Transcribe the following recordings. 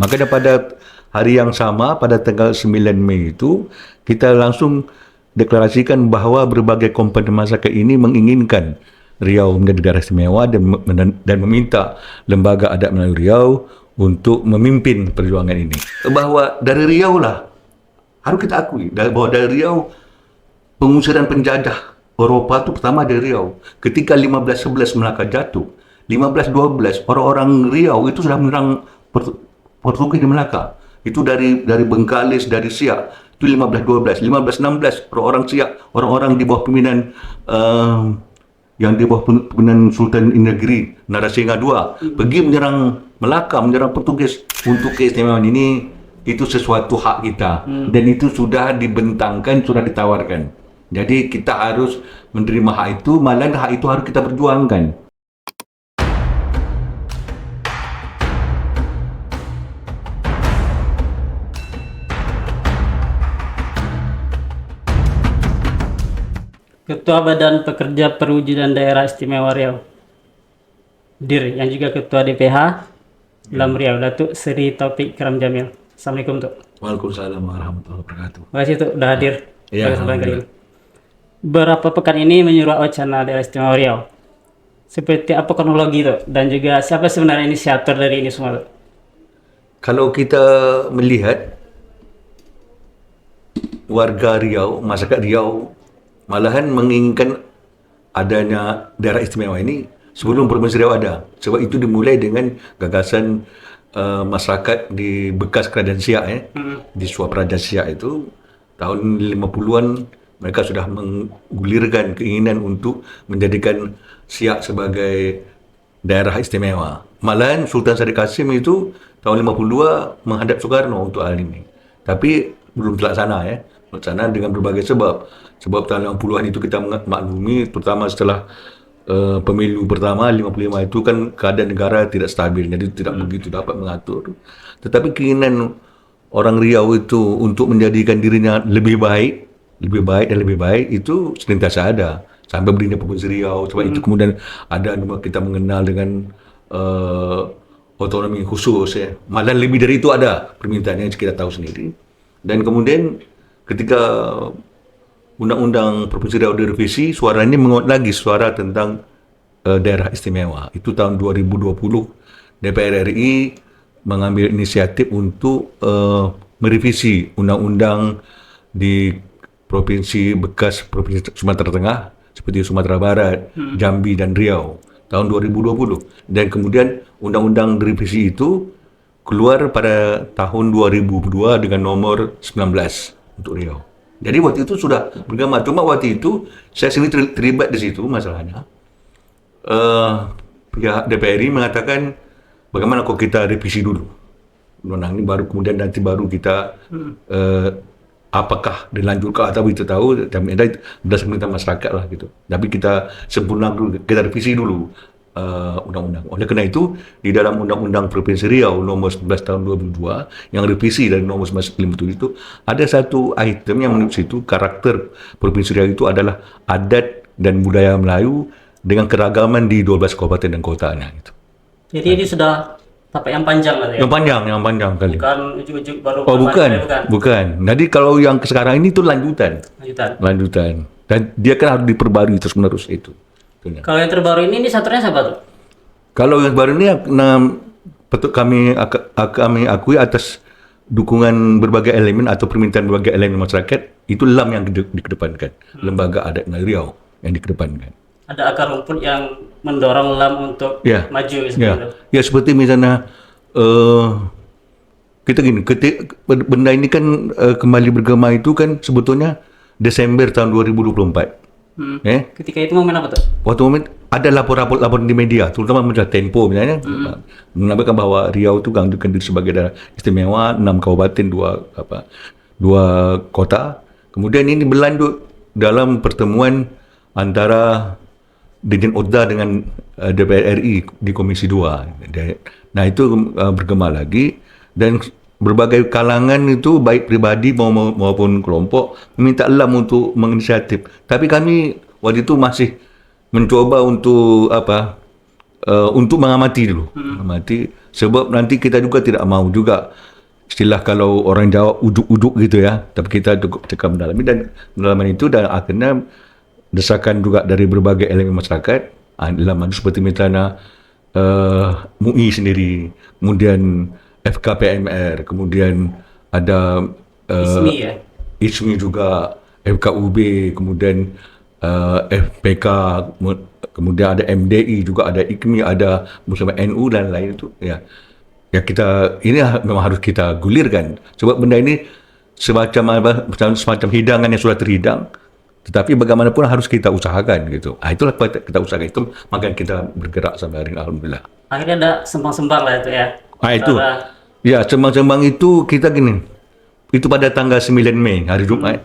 Maka pada hari yang sama, pada tanggal 9 Mei itu, kita langsung deklarasikan bahawa berbagai komponen masyarakat ini menginginkan Riau menjadi daerah istimewa dan meminta Lembaga Adat Melayu Riau untuk memimpin perjuangan ini. Bahawa dari Riau lah, harus kita akui, bahawa dari Riau pengusiran penjajah Eropah itu pertama dari Riau. Ketika 1511 Melaka jatuh, 1512 orang-orang Riau itu sudah menyerang Portugis di Melaka. Itu dari Bengkalis, dari Siak. Itu 1512, 1516 orang-orang Siak, orang-orang di bawah pimpinan yang di bawah pimpinan Sultan Negeri Narasinga II pergi menyerang Melaka, menyerang Portugis. Untuk keistimewaan ini itu sesuatu hak kita dan itu sudah dibentangkan, sudah ditawarkan. Jadi kita harus menerima hak itu, malah hak itu harus kita perjuangkan. Ketua Badan Pekerja Perwujudan Daerah Istimewa Riau, DIR, yang juga Ketua DPH Lam Riau, Datuk Seri Taufik Karam Jamil. Assalamualaikum, Tuk. Waalaikumsalam warahmatullahi wabarakatuh. Terima kasih, Tuk, sudah hadir. Ya, alhamdulillah. Beberapa pekan ini menyuruh wacana Daerah Istimewa Riau. Seperti apa kronologi, Tuk? Dan juga siapa sebenarnya inisiator dari ini semua, Tuk? Kalau kita melihat warga Riau, masyarakat Riau malahan menginginkan adanya daerah istimewa ini sebelum Provinsi Riau ada. Sebab itu dimulai dengan gagasan masyarakat di bekas kerajaan Siak, di Suapraja Siak itu tahun 50-an mereka sudah menggulirkan keinginan untuk menjadikan Siak sebagai daerah istimewa. Malahan Sultan Syarif Kasim itu tahun 52 menghadap Soekarno untuk hal ini. Tapi belum terlaksana terlaksana dengan berbagai sebab. Sebab tahun 60-an itu kita maklumi, terutama setelah pemilu pertama 55 itu kan keadaan negara tidak stabil, jadi tidak begitu dapat mengatur. Tetapi keinginan orang Riau itu untuk menjadikan dirinya lebih baik dan lebih baik itu senantiasa ada sampai berdirinya Provinsi Riau. Sebab itu kemudian ada kita mengenal dengan otonomi khusus Malah lebih dari itu ada permintaan yang kita tahu sendiri. Dan kemudian ketika Undang-Undang Provinsi Riau direvisi, suara ini menguat lagi suara tentang daerah istimewa. Itu tahun 2020 DPR RI mengambil inisiatif untuk merevisi undang-undang di provinsi bekas Provinsi Sumatera Tengah seperti Sumatera Barat, Jambi dan Riau tahun 2020. Dan kemudian undang-undang direvisi itu keluar pada tahun 2002 dengan nomor 19 untuk Riau. Jadi waktu itu sudah bergema. Cuma waktu itu saya sendiri terlibat di situ masalahnya. Pihak DPRI mengatakan bagaimana kalau kita revisi dulu undang ini baru kemudian nanti baru kita apakah dilanjutkan atau kita tahu berdasarkan permintaan masyarakat lah gitu. Tapi kita sempurna dulu, kita revisi dulu undang-undang. Oleh kerana itu di dalam Undang-Undang Provinsi Riau nomor 11 tahun 2002 yang revisi dari nomor 1957 itu ada satu item yang menurut situ karakter Provinsi Riau itu adalah adat dan budaya Melayu dengan keragaman di 12 kabupaten dan kotanya gitu. Jadi ini sudah sampai yang panjang lah ya? Yang panjang kali. Bukan ujuk-ujuk baru. Oh bukan. Jadi kalau yang sekarang ini tuh lanjutan. Dan dia kan harus diperbarui terus-menerus itu. Kalau yang terbaru ini inisiatornya siapa tuh? Kalau yang baru ini patut kami akui atas dukungan berbagai elemen atau permintaan berbagai elemen masyarakat, itu LAM yang dikedepankan, Lembaga Adat Melayu Riau yang dikedepankan. Ada akar rumput yang mendorong LAM untuk maju misalnya. Ya seperti misalnya kita gini, benda ini kan kembali bergema itu kan sebetulnya Desember tahun 2024. Ketika itu momen apa tuh? Waktu momen ada laporan di media, terutama majalah Tempo misalnya, menambahkan bahwa Riau itu mengajukan diri sebagai daerah istimewa, 6 kabupaten, 2 kota. Kemudian ini berlanjut dalam pertemuan antara Dirjen Oda dengan DPR RI di Komisi 2. Nah itu bergema lagi dan berbagai kalangan itu baik pribadi maupun kelompok meminta LAM untuk menginisiatif. Tapi kami waktu itu masih mencoba untuk untuk mengamati dulu. Mengamati, sebab nanti kita juga tidak mahu juga istilah kalau orang Jawa uduk-uduk gitu ya, tapi kita cukup cekam mendalami, dan mendalaman itu dan akhirnya desakan juga dari berbagai elemen masyarakat dalam seperti misalnya MUI sendiri, kemudian FKPMR, kemudian ada ISMI ya. ISMI juga, FKUB, kemudian FPK, kemudian ada MDI juga, ada IKMI, ada bersama NU dan lain itu ya. Ya kita ini memang harus kita gulirkan sebab benda ini semacam hidangan yang sudah terhidang, tetapi bagaimanapun harus kita usahakan gitu. Itulah kita usahakan, itu maka kita bergerak sampai hari ini, alhamdulillah. Akhirnya ada sembang-sembang lah itu ya. Itu ya, sembang-sembang itu kita gini, itu pada tanggal 9 Mei hari Jumat.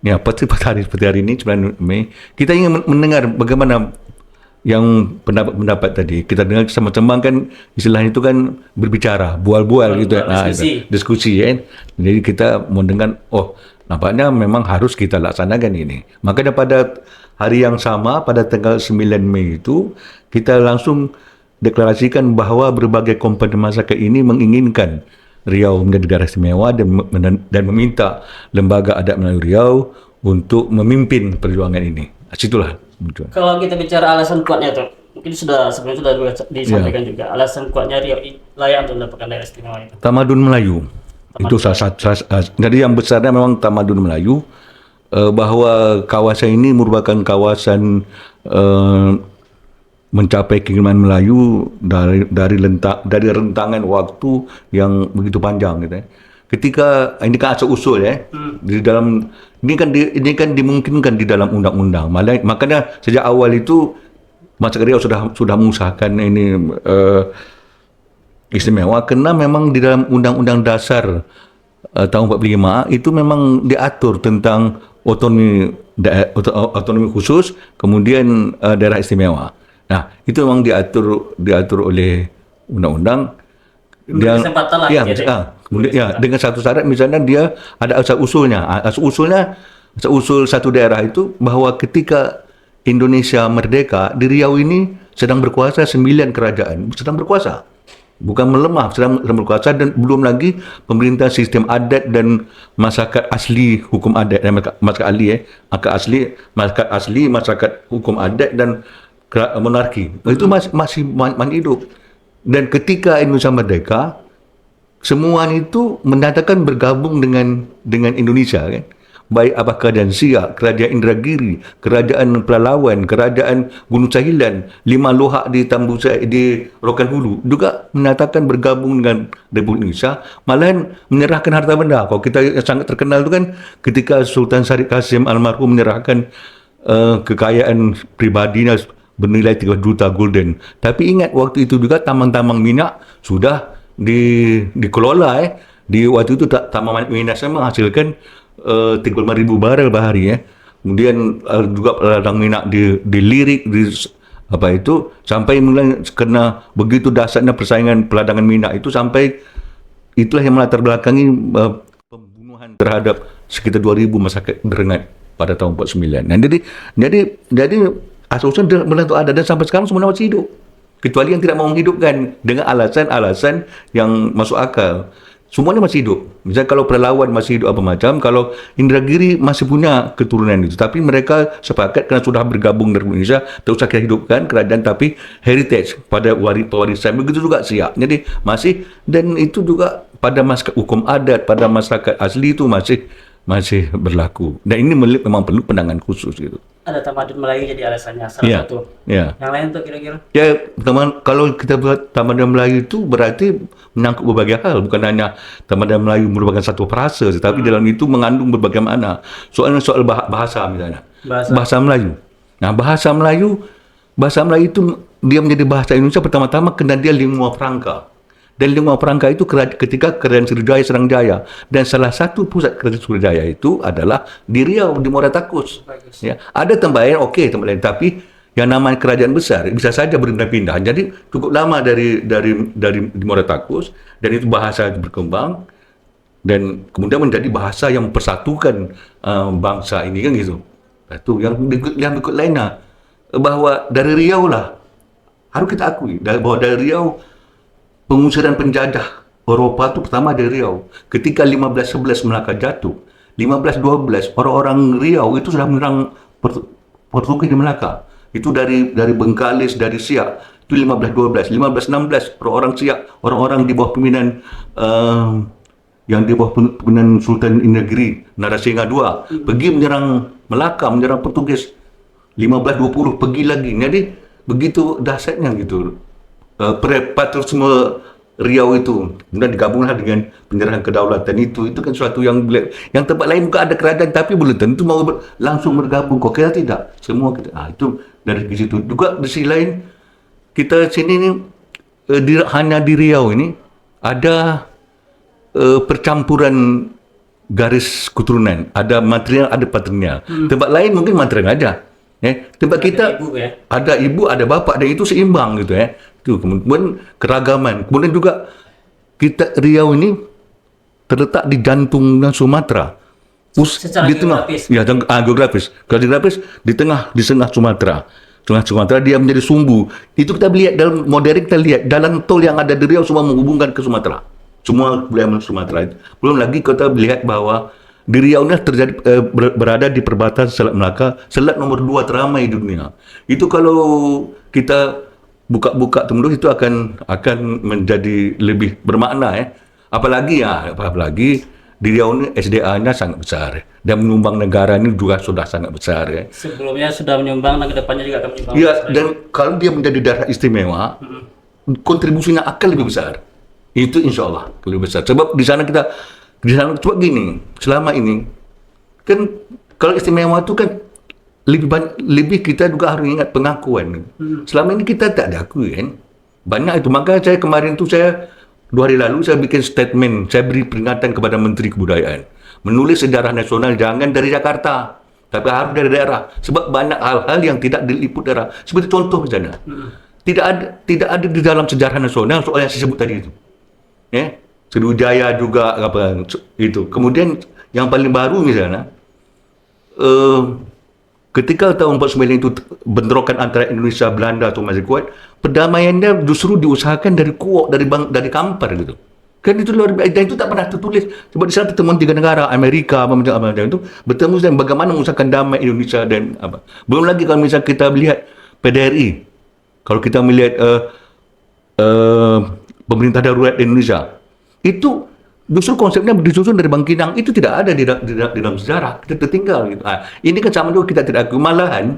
Ya, pada hari seperti hari ini 9 Mei kita ingin mendengar bagaimana yang pendapat tadi. Kita dengar sama-sama kan, istilahnya itu kan berbicara, bual-bual gitu ya. Diskusi kan. Jadi kita mau dengar, oh nampaknya memang harus kita laksanakan ini. Makanya pada hari yang sama, pada tanggal 9 Mei itu, kita langsung deklarasikan bahwa berbagai komponen masyarakat ini menginginkan Riau menjadi daerah istimewa dan meminta Lembaga Adat Melayu Riau untuk memimpin perjuangan ini. Situlah. Kalau kita bicara alasan kuatnya tuh, mungkin sebelumnya sudah disampaikan juga, alasan kuatnya Riau layak untuk mendapatkan daerah istimewa itu. Tamadun Melayu. Itu jadi yang besarnya memang tamadun Melayu, bahwa kawasan ini merupakan kawasan mencapai keinginan Melayu dari rentangan waktu yang begitu panjang gitu ya. Ketika ini kan asal usul ya, di dalam ini kan dimungkinkan di dalam undang-undang. Makanya sejak awal itu masyarakat Riau sudah mengusahakan ini istimewa, karena memang di dalam Undang-Undang Dasar tahun 45 itu memang diatur tentang otonomi khusus, kemudian daerah istimewa. Nah, itu memang diatur oleh undang-undang. Kemudian dengan satu syarat, misalnya dia ada asal usul satu daerah itu, bahwa ketika Indonesia merdeka, di Riau ini sedang berkuasa 9 kerajaan, sedang berkuasa. Bukan melemah, sedang berkuasa, dan belum lagi pemerintah sistem adat dan masyarakat asli hukum adat, masyarakat asli, masyarakat hukum adat dan monarki. Itu masih hidup. Dan ketika Indonesia merdeka, semua itu menyatakan bergabung dengan Indonesia kan. Baik apa kerajaan Siak, kerajaan Indragiri, kerajaan Pelalawan, kerajaan Gunung Cahilan, 5 lohak di di Rokan Hulu juga menyatakan bergabung dengan Republik Indonesia, malahan menyerahkan harta benda. Kalau kita yang sangat terkenal itu kan ketika Sultan Syarif Qasim almarhum menyerahkan kekayaan pribadinya bernilai 3 juta gulden. Tapi ingat waktu itu juga tambang-tambang minyak sudah dikelola di waktu itu tambang minyak menghasilkan 35.000 barel per hari ya. Kemudian juga ladang minyak dilirik sampai mulai kena begitu dahsyatnya persaingan peladangan minyak itu, sampai itulah yang melatar belakangi pembunuhan terhadap sekitar 2.000 masyarakat Berengat pada tahun 49. Nah, jadi asal-usul berlaku ada, dan sampai sekarang semuanya masih hidup. Kecuali yang tidak mau menghidupkan dengan alasan-alasan yang masuk akal. Semuanya masih hidup. Misalnya kalau Pelalawan masih hidup apa macam, kalau Indragiri masih punya keturunan itu. Tapi mereka sepakat karena sudah bergabung dengan Indonesia, tak usah kita hidupkan kerajaan, tapi heritage pada pewarisan. Begitu juga Siak. Jadi masih, dan itu juga pada masyarakat hukum adat, pada masyarakat asli itu masih berlaku. Dan ini memang perlu penanganan khusus gitu. Ada tamadun Melayu jadi alasannya salah satu. Ya. Yang lain tuh kira-kira? Ya, kalau kita buat tamadun Melayu itu berarti menyangkut berbagai hal, bukan hanya tamadun Melayu merupakan satu frase, tetapi dalam itu mengandung berbagai makna. Soal bahasa misalnya. Bahasa Melayu. Nah, bahasa Melayu itu dia menjadi bahasa Indonesia pertama-tama kerana dia lingua franca. Dan lingua franca itu ketika Kerajaan Sriwijaya serang jaya, dan salah satu pusat Kerajaan Sriwijaya itu adalah di Riau, di Muara Takus. Ya, ada tempat lain, tapi yang namanya kerajaan besar bisa saja berpindah-pindah. Jadi cukup lama dari Muara Takus, dan itu bahasa berkembang dan kemudian menjadi bahasa yang mempersatukan bangsa ini kan gitu. Itu yang berikut lainnya, bahwa dari Riau lah harus kita akui bahwa dari Riau pengusiran penjajah Eropah itu pertama dari Riau. Ketika 1511 Melaka jatuh, 1512 orang-orang Riau itu sudah menyerang Portugis di Melaka. Itu dari Bengkalis, dari Siak. Itu 1512, 1516 orang-orang Siak, orang-orang di bawah pimpinan yang di bawah pimpinan Sultan Negeri Narasinga II pergi menyerang Melaka, menyerang Portugis. 1520 pergi lagi. Jadi begitu dahsyatnya gitu. Patriotisme Riau itu kemudian digabunglah dengan penyerahan kedaulatan itu kan suatu yang tempat lain bukan ada kerajaan tapi belum tentu mau langsung bergabung kok, kita tidak, semua kita itu dari situ. Juga di sisi lain kita sini ni hanya di Riau ini ada percampuran garis keturunan, ada material ada patrilineal. Tempat lain mungkin material aja. Tempat kita ada ibu, ada bapa, dan itu seimbang gitu ya. Itu kemudian keragaman. Kemudian juga kita Riau ini terletak di jantung Sumatera. Secara di tengah, geografis. Ya, geografis. Kalau geografis di tengah Sumatera. Tengah Sumatera dia menjadi sumbu. Itu kita lihat dalam modern, kita lihat jalan tol yang ada di Riau semua menghubungkan ke Sumatera. Semua wilayah Sumatera itu. Belum lagi kita lihat bahwa di Riau ini terjadi berada di perbatasan Selat Melaka, selat nomor 2 teramai di dunia. Itu kalau kita buka-buka tembus itu akan menjadi lebih bermakna ya. Apalagi di Riau ini SDA-nya sangat besar dan menyumbang negara ini juga sudah sangat besar ya. Sebelumnya sudah menyumbang dan kedepannya juga akan menyumbang. Iya, dan kalau dia menjadi daerah istimewa, kontribusinya akan lebih besar. Itu insya Allah lebih besar. Sebab di sana coba gini, selama ini kan kalau istimewa itu kan lebih kita juga harus ingat pengakuan. Selama ini kita tak diakui kan. Banyak itu. Maka saya kemarin tu 2 hari lalu saya bikin statement, saya beri peringatan kepada Menteri Kebudayaan. Menulis sejarah nasional jangan dari Jakarta, tapi harus dari daerah. Sebab banyak hal-hal yang tidak diliput daerah. Seperti contoh misalnya, tidak ada di dalam sejarah nasional soal yang saya sebut tadi itu. Ya, Sriwijaya juga itu. Kemudian yang paling baru misalnya, ketika tahun 49 itu bentrokan antara Indonesia Belanda atau masih kuat, perdamaiannya justru diusahakan dari Kuok, dari Kampar gitu. Kan itu luar biasa, dan itu tak pernah tertulis. Sebab di sana pertemuan 3 negara, Amerika, macam itu bertemu dan bagaimana mengusahakan damai Indonesia dan apa. Belum lagi kalau misalnya kita melihat PDRI, kalau kita melihat pemerintah darurat Indonesia, itu justru konsepnya disusun dari Bangkinang, itu tidak ada di dalam sejarah, kita tertinggal gitu. Ini kan sama juga kita tidak akui, malahan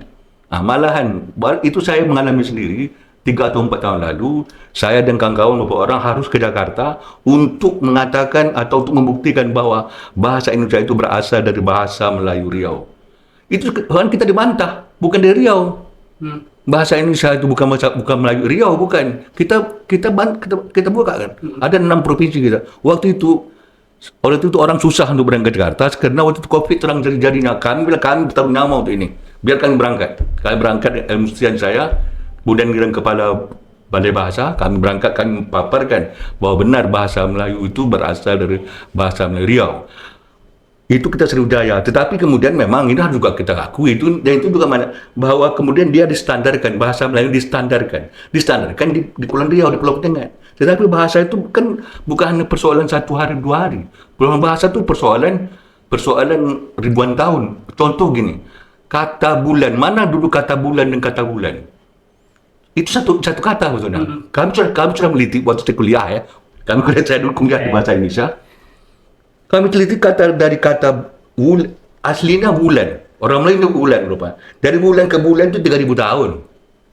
itu saya mengalami sendiri 3 atau 4 tahun lalu, saya dan kawan-kawan beberapa orang harus ke Jakarta untuk mengatakan atau untuk membuktikan bahwa bahasa Indonesia itu berasal dari bahasa Melayu Riau. Itu kan kita dibantah, bukan dari Riau. Bahasa Indonesia itu bukan Melayu Riau, bukan. Kita buka kan. Ada 6 provinsi kita. Waktu itu orang susah untuk berangkat ke Jakarta karena waktu itu Covid terang jadinya. Kami bertanggung jawab untuk ini. Biar kami berangkat. Kami berangkat ilmustrian saya, kemudian dengan kepala Balai Bahasa, kami berangkat, kami paparkan bahwa benar bahasa Melayu itu berasal dari bahasa Melayu Riau. Itu kita Sriwijaya, tetapi kemudian memang ini harus juga kita akui itu, dan itu juga bahwa kemudian dia distandarkan, bahasa Melayu distandarkan di Kepulauan Riau, di Pulau Penyengat. Tetapi bahasa itu kan bukan hanya persoalan 1 hari 2 hari. Bahasa itu persoalan ribuan tahun. Contoh gini, kata bulan, mana dulu kata bulan dan kata bulan? Itu satu kata maksudnya. Kami sudah meliti waktu saya kuliah ya. Saya dulu kuliah di bahasa Indonesia. Kami teliti dari kata aslinya bulan. Orang Melayu itu bulan rupa. Dari bulan ke bulan itu 3.000 tahun.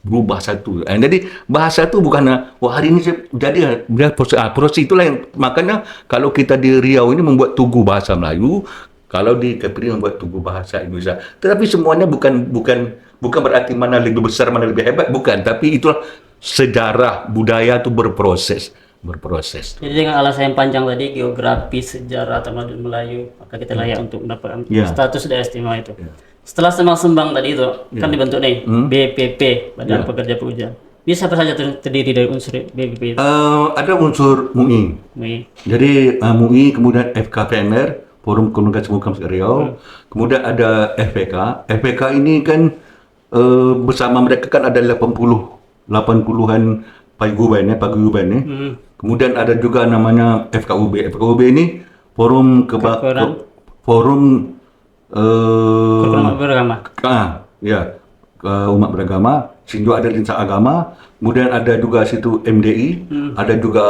Berubah satu. Jadi bahasa itu bukan hari ini jadi proses itulah yang makanya kalau kita di Riau ini membuat tugu bahasa Melayu, kalau di Kepri membuat tugu bahasa Indonesia. Tetapi semuanya bukan berarti mana lebih besar, mana lebih hebat, bukan. Tapi itulah sejarah budaya itu berproses. Jadi dengan alasan yang panjang tadi, geografi, sejarah, tamadun Melayu, maka kita layak untuk mendapatkan status daerah istimewa itu. Setelah Sembang tadi itu kan dibentuk nih BPP, Badan Pekerja Perumahan. Ini siapa saja terdiri dari unsur BPP itu? Ada unsur MUI. Jadi MUI, kemudian FKPNR, Forum Komunikasi Hukum Riau, kemudian ada FPK. FPK ini kan bersama mereka kan ada 80 80-an paguyuban ya. Kemudian ada juga namanya FKUB. FKUB ini forum forum Umat beragama. ya, umat beragama, Sinjo ada lintas agama, kemudian ada juga situ MDI, ada juga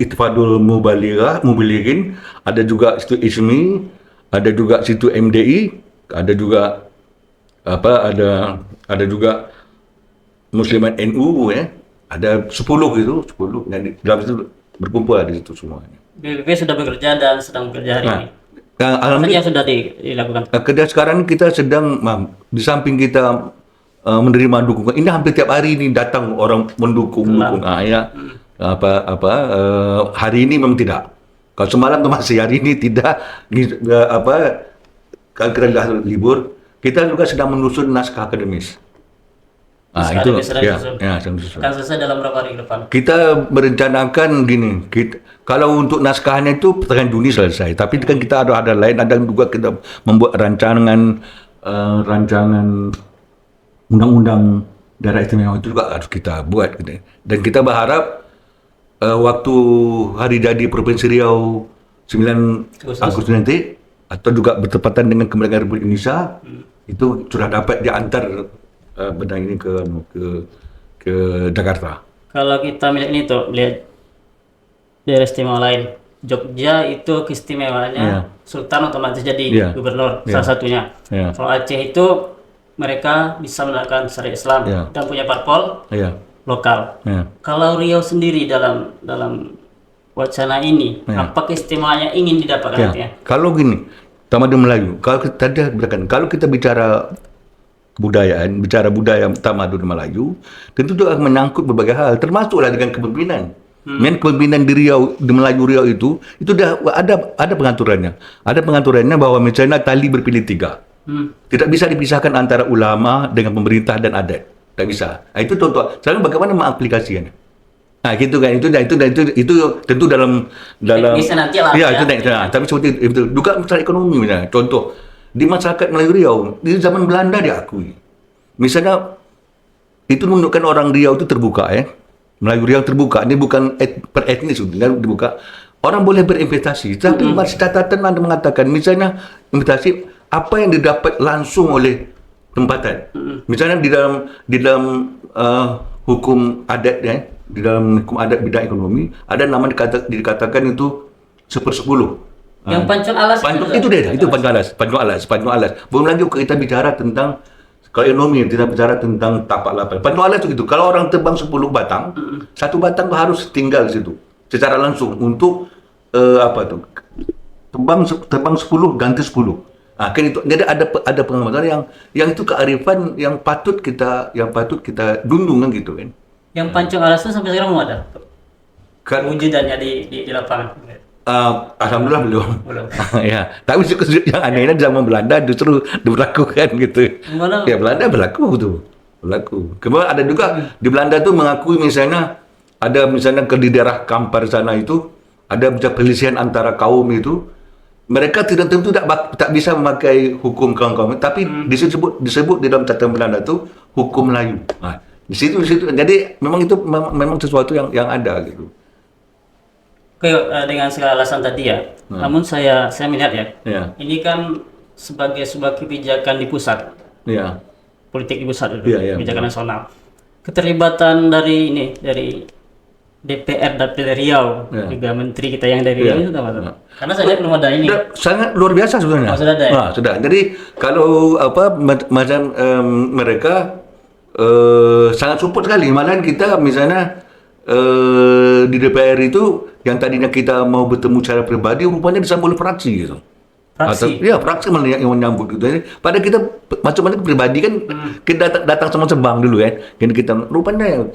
Itfadul Mubalighin, ada juga situ ISMI, ada juga situ MDI, ada juga ada juga Muslimat NU ya, ada 10 gitu, 10. Jadi dalam itu berkumpul di situ semuanya. BPP sudah bekerja dan sedang bekerja hari ini. Alhamdulillah Yang sudah dilakukan. kerja sekarang kita sedang di samping kita menerima dukungan. Ini hampir tiap hari ini datang orang mendukung. Hari ini memang tidak. Kalau semalam tuh masih, hari ini tidak. Kalau kita dah libur, kita juga sedang menyusun naskah akademis. Itu sedang disusun. Akan selesai dalam berapa hari ke depan? Kita merencanakan gini, kalau untuk naskahnya itu pertengahan Juni selesai. Tapi kan kita ada lain, ada juga kita membuat rancangan undang-undang daerah istimewa itu juga harus kita buat. Gitu. Dan kita berharap waktu hari jadi Provinsi Riau 9 Agustus nanti, atau juga bertepatan dengan kemerdekaan Republik Indonesia, itu sudah dapat diantar benda ini ke Jakarta. Kalau kita melihat ini tuh, lihat daerah istimewa lain, Jogja itu keistimewaannya Sultan otomatis jadi gubernur salah satunya. Kalau Aceh itu mereka bisa menerapkan syariat Islam dan punya parpol lokal. Kalau Riau sendiri dalam wacana ini, apa keistimewaannya ingin didapatkan nantinya? Kalau gini, Tamadun Melayu, kalau kita bicara kebudayaan, bicara budaya tamadun Melayu, tentu itu akan menyangkut berbagai hal, termasuklah dengan kepemimpinan. Dengan kepemimpinan di Riau, di Melayu Riau itu dah ada pengaturannya. Ada pengaturannya bahwa misalnya tali berpilih 3. Tidak bisa dipisahkan antara ulama dengan pemerintah dan adat. Tidak bisa. Itu contoh. Sekarang bagaimana mengaplikasikannya? Gitu kan. Itu tentu dalam bisa nanti lah. Ya, itu tapi seperti itu. Juga masalah ekonomi misalnya. Contoh, di masyarakat Melayu Riau, di zaman Belanda diakui. Misalnya, itu menunjukkan orang Riau itu terbuka ya. Melayu Riau terbuka, ini bukan per etnis, dibuka. Orang boleh berinvestasi, tapi masih catatan Anda mengatakan, misalnya investasi apa yang didapat langsung oleh tempatan. Misalnya di dalam hukum adat ya, di dalam hukum adat bidang ekonomi, ada nama dikatakan itu 1/10. Yang pancung alas itu pancung alas. Belum lagi kita bicara tentang kalau ekonomi, kita bicara tentang tapak lapar. Pancung alas itu gitu. Kalau orang tebang 10 batang, satu batang harus tinggal di situ secara langsung untuk tebang 10 ganti 10. Kan itu. Jadi ada pengamatan yang itu kearifan yang patut kita dundung kan gitu kan. Yang pancung alas itu sampai sekarang belum ada. Wujudannya di lapangan. Alhamdulillah belum. Ya, tapi yang anehnya zaman Belanda justru diberlakukan gitu. Ya Belanda berlaku. Kemudian ada juga di Belanda tuh mengakui misalnya di daerah Kampar sana itu ada perselisihan antara kaum itu, mereka tidak bisa memakai hukum kaum, tapi disebut di dalam catatan Belanda itu hukum Melayu. Di situ. Jadi memang itu memang sesuatu yang ada gitu. Oke, dengan segala alasan tadi ya, namun saya melihat ini kan sebagai sebuah kebijakan di pusat, politik di pusat itu, kebijakan nasional. Keterlibatan dari DPR dari Riau, juga menteri kita yang dari Riau itu apa? Karena saya lihat belum ada ini. Sangat luar biasa sebenarnya. Sudah ada ya? Sudah. Jadi kalau macam mereka sangat support sekali. Malahan kita misalnya di DPR itu yang tadinya kita mau bertemu secara pribadi rupanya disambut oleh fraksi gitu. Fraksi? Fraksi malah yang menyambut gitu. Jadi, pada kita macam-macam pribadi kan kita datang sama Sebang dulu kan. Jadi kita rupanya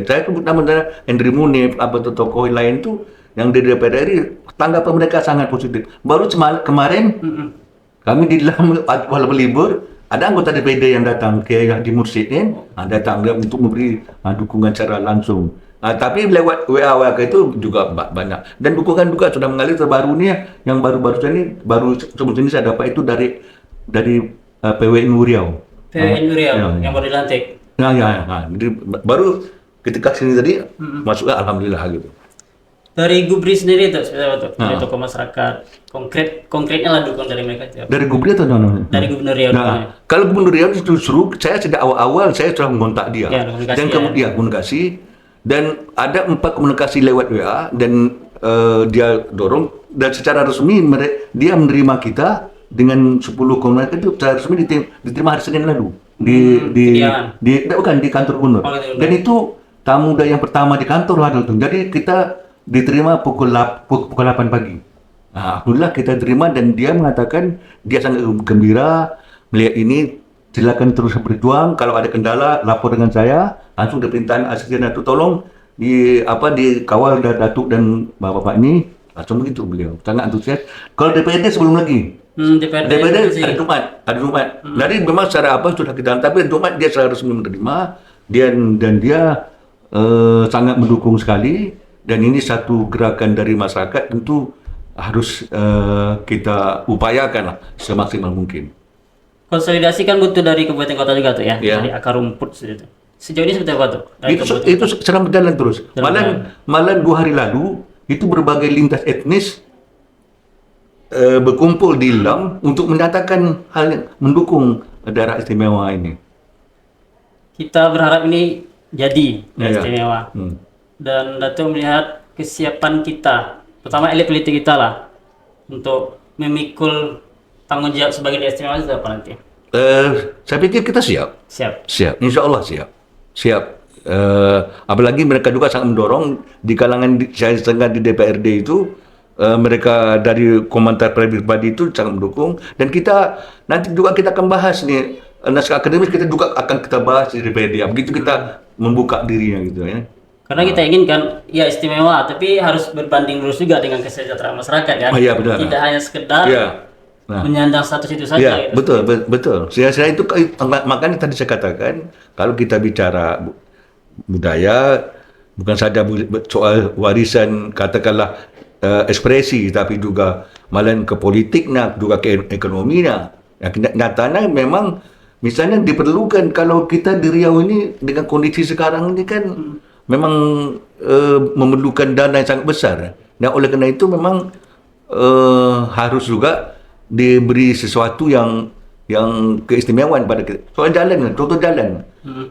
saya sebut nama Henry Munif tokoh lain tuh yang di DPR RI tanggapan mereka sangat positif. Baru kemarin kami di dalam walaupun libur ada anggota DPD yang datang ke Yahdi Mursyid datang untuk memberi dukungan secara langsung. Tapi lewat WA itu juga banyak. Dan dukungan juga sudah mengalir terbaru nih yang baru-baru ini sebelum saya dapat itu dari PWNU Riau. PWNU Riau yang baru dilantik. Jadi baru ketika sini tadi masuklah alhamdulillah gitu. Dari Gubri sendiri itu seperti apa tuh? Dari tokoh masyarakat, konkretnya lah dukung dari mereka itu. Dari Gubernur atau mana? Dari Gubernur Riau. Kalau Gubernur Riau justru saya sejak awal saya sudah mengontak dia Ya, komunikasi, dan kemudian komunikasi dan ada 4 komunikasi lewat WA dan dia dorong dan secara resmi dia menerima kita dengan 10 komunikasi itu secara resmi diterima hari Senin lalu bukan di kantor Gubernur. Dan itu tamu yang pertama di kantor ada tuh. Jadi kita diterima pukul 8 pagi. Nah, alhamdulillah kita terima dan dia mengatakan dia sangat gembira melihat ini. Silakan terus berjuang. Kalau ada kendala lapor dengan saya. Langsung diperintahkan asisten Datuk tolong dikawal Datuk dan bapak-bapak ini. Langsung begitu beliau. Sangat antusias. Kalau DPRD sebelum lagi. DPRD ada Jumat. Jadi memang secara apa sudah kita, tapi Jumat dia secara resmi menerima dan dia sangat mendukung sekali. Dan ini satu gerakan dari masyarakat tentu harus kita upayakan lah semaksimal mungkin. Konsolidasi kan butuh dari kabupaten kota juga tuh ya, dari akar rumput itu. Sejauh ini seperti apa tuh? Itu sedang berjalan terus. Malah 2 hari lalu itu berbagai lintas etnis berkumpul di Lam untuk menyatakan hal yang mendukung daerah istimewa ini. Kita berharap ini jadi istimewa. Dan Datuk melihat kesiapan kita, pertama elit politik kita lah, untuk memikul tanggung jawab sebagai istimewa itu apa nanti? Saya pikir kita siap. Siap. Insya Allah siap. Apalagi mereka juga sangat mendorong di kalangan saya setengah di DPRD itu, mereka dari komentar pribadi itu sangat mendukung. Dan kita nanti juga kita akan bahas nih naskah akademis, kita juga akan kita bahas di DPRD. Begitu kita membuka dirinya gitu ya. Karena kita inginkan ya istimewa, tapi harus berbanding lurus juga dengan kesejahteraan masyarakat kan. Iya, benar. Tidak hanya sekedar menyandang status itu saja. Ya, gitu. Betul. Saya itu makanya tadi saya katakan kalau kita bicara budaya bukan saja soal warisan katakanlah ekspresi, tapi juga malah ke politiknya, juga ke ekonominya. Nyatanya memang misalnya diperlukan kalau kita di Riau ini dengan kondisi sekarang ini kan memang memerlukan dana yang sangat besar. Dan oleh karena itu memang harus juga diberi sesuatu yang keistimewaan pada kita. Soal jalan, contoh jalan.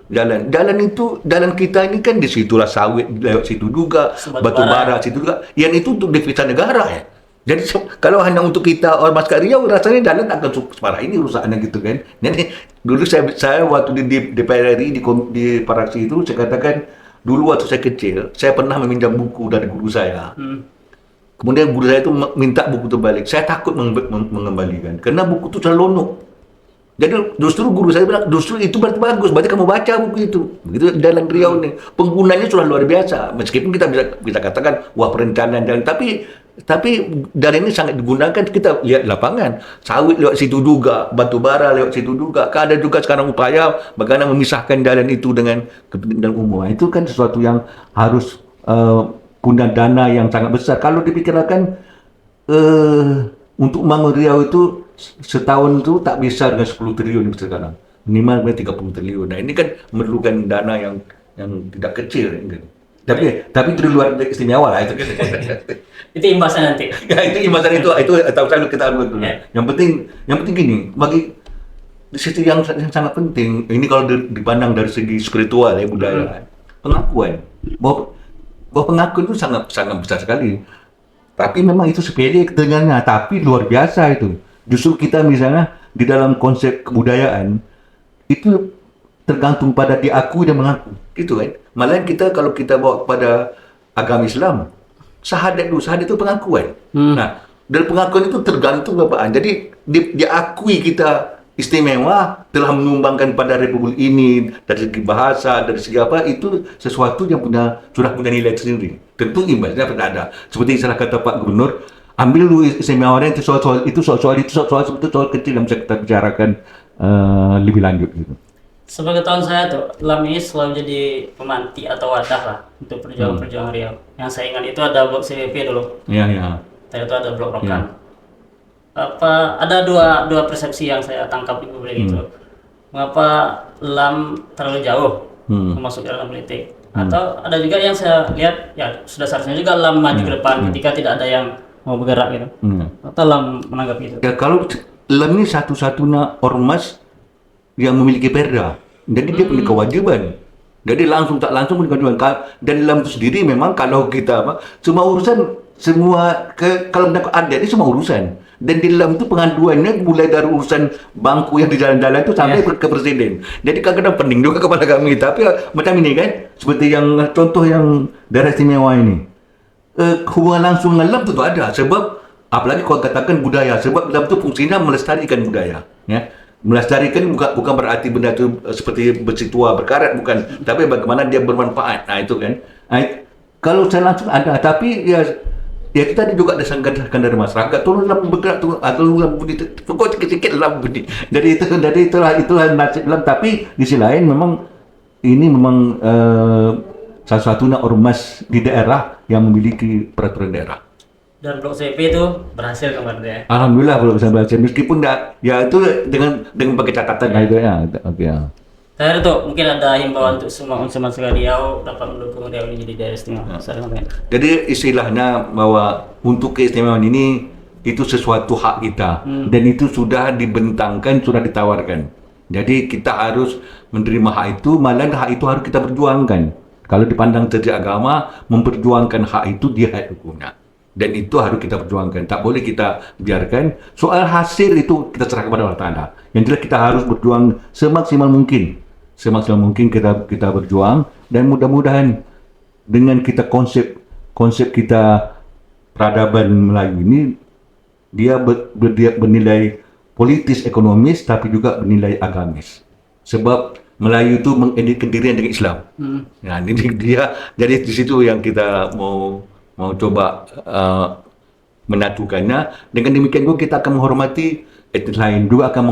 Jalan kita ini kan di situlah sawit lewat situ juga, batu bara situ juga. Yang itu untuk devisa negara ya. Jadi kalau hanya untuk kita orang masyarakat Riau, rasanya jalan akan separah ini rusaknya gitu kan. Jadi dulu saya waktu di DPR RI di Paraksi itu saya katakan dulu waktu saya kecil, saya pernah meminjam buku dari guru saya. Kemudian guru saya itu minta buku itu balik. Saya takut mengembalikan karena buku itu terlalu lonok. Jadi justru guru saya bilang, justru itu berarti bagus, berarti kamu baca buku itu. Begitu dalam Riau nih, penggunanya sudah luar biasa. Meskipun kita bisa katakan wah perencanaan jalan, tapi jalan ini sangat digunakan. Kita lihat lapangan, sawit lewat situ juga, batu bara lewat situ juga. Ada juga sekarang upaya bagaimana memisahkan jalan itu dengan kepentingan umum. Itu kan sesuatu yang harus punya dana yang sangat besar. Kalau dipikirkan untuk membangun Riau itu setahun itu tak bisa dengan 10 triliun sekarang. Minimal 30 triliun. Nah, ini kan memerlukan dana yang tidak kecil gitu. Tapi itu di luar istimewa lah itu. Itu imbasnya nanti. Ya, itu imbasan itu tahu saya kita ambil dulu. Yang penting gini, bagi di sisi yang sangat penting, ini kalau dipandang dari segi spiritual ya budaya, pengakuan bahwa pengakuan itu sangat besar sekali. Tapi memang itu sepele dengannya, tapi luar biasa itu. Justru kita misalnya di dalam konsep kebudayaan itu tergantung pada diakui dan mengaku, gitu kan. Malah kita kalau kita bawa kepada agama Islam, syahadat itu pengakuan. Nah, dari pengakuan itu tergantung apaan. Jadi diakui kita istimewa, telah menyumbangkan pada republik ini dari segi bahasa, dari segi apa, itu sesuatu yang sudah punya nilai sendiri. Tentu imbasnya pernah ada. Seperti salah kata Pak Gubernur, ambil dulu istimewanya itu soal kecil yang bisa kita bicarakan lebih lanjut gitu. Sebagai tahun saya tuh, Lam ini selalu jadi pemanti atau wadah lah untuk perjuangan Riau. Yang saya ingat itu ada blok CWP dulu. Iya. Tadi itu ada blok Rokan. Ada dua persepsi yang saya tangkap di publik itu. Mengapa LAM terlalu jauh masuk ke dalam politik. Atau ada juga yang saya lihat ya sudah seharusnya juga LAM maju ke depan ketika tidak ada yang mau bergerak gitu. Atau LAM menanggapi itu. Ya kalau LAM ini satu-satunya ormas yang memiliki perda, jadi dia punya kewajiban. Jadi langsung tak langsung punya kewajiban. Dan LAM itu sendiri memang kalau kita kalau menyangkut adat ini semua urusan. Dan di dalam itu pengaduannya mulai dari urusan bangku yang di jalan-jalan itu sampai ke presiden. Jadi kadang-kadang pening juga kepala kami. Tapi macam ini kan, seperti yang contoh yang daerah istimewa ini. Hubungan langsung dengan LAM itu ada. Sebab, apalagi kalau katakan budaya. Sebab LAM itu fungsinya melestarikan budaya. Ya. Melestarikan bukan berarti benda itu seperti besi tua berkarat, bukan. Tapi bagaimana dia bermanfaat. Nah itu kan. Kalau saya langsung ada, tapi ya kita juga ada sanggahan dari masyarakat, tolonglah bergerak, tolonglah bunyi, pokok sikit-sikit lah bunyi. Jadi itulah nasib LAM. Tapi di sisi lain memang ini memang salah satunya ormas di daerah yang memiliki peraturan daerah. Dan Blok CP itu berhasil kemarin ya. Alhamdulillah belum bisa berhasil, meskipun ya itu dengan pakai catatan itu ya. Oke ya. Terakhir tuh mungkin ada himbauan untuk semua unsur masyarakat Riau dapat mendukung Riau ini jadi daerah istimewa. Jadi istilahnya bahwa untuk keistimewaan ini itu sesuatu hak kita dan itu sudah dibentangkan, sudah ditawarkan. Jadi kita harus menerima hak itu, malah hak itu harus kita perjuangkan. Kalau dipandang dari agama, memperjuangkan hak itu dia hak hukumnya. Dan itu harus kita perjuangkan. Tak boleh kita biarkan. Soal hasil itu kita serahkan kepada Allah Ta'ala. Yang jelas kita harus berjuang semaksimal mungkin. Semaksimal mungkin kita berjuang, dan mudah-mudahan dengan kita konsep kita peradaban Melayu ini dia bernilai politis ekonomis tapi juga bernilai agamis. Sebab Melayu itu mengidentikan dirinya dengan Islam. Nah, ini dia, jadi di situ yang kita mau coba menyatukannya. Dengan demikian juga kita akan menghormati etnis lain, juga akan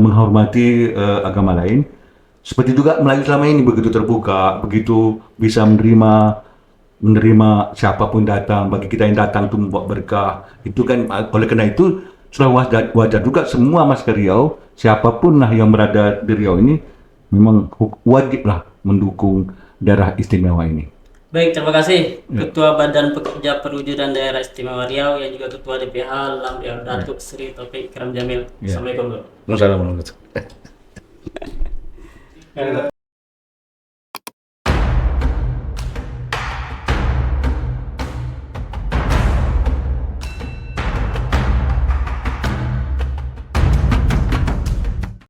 menghormati agama lain. Seperti juga Melayu selama ini begitu terbuka, begitu bisa menerima siapapun datang. Bagi kita yang datang itu membawa berkah. Itu kan, oleh karena itu sudah wajar juga semua masyarakat Riau, siapapun lah yang berada di Riau ini memang wajiblah mendukung daerah istimewa ini. Baik, terima kasih Ketua Badan Pekerja Perwujudan Daerah Istimewa Riau yang juga Ketua DPH LAM Riau, Datuk Sri Taufik Ikram Jamil. Assalamualaikum. Waalaikumsalam.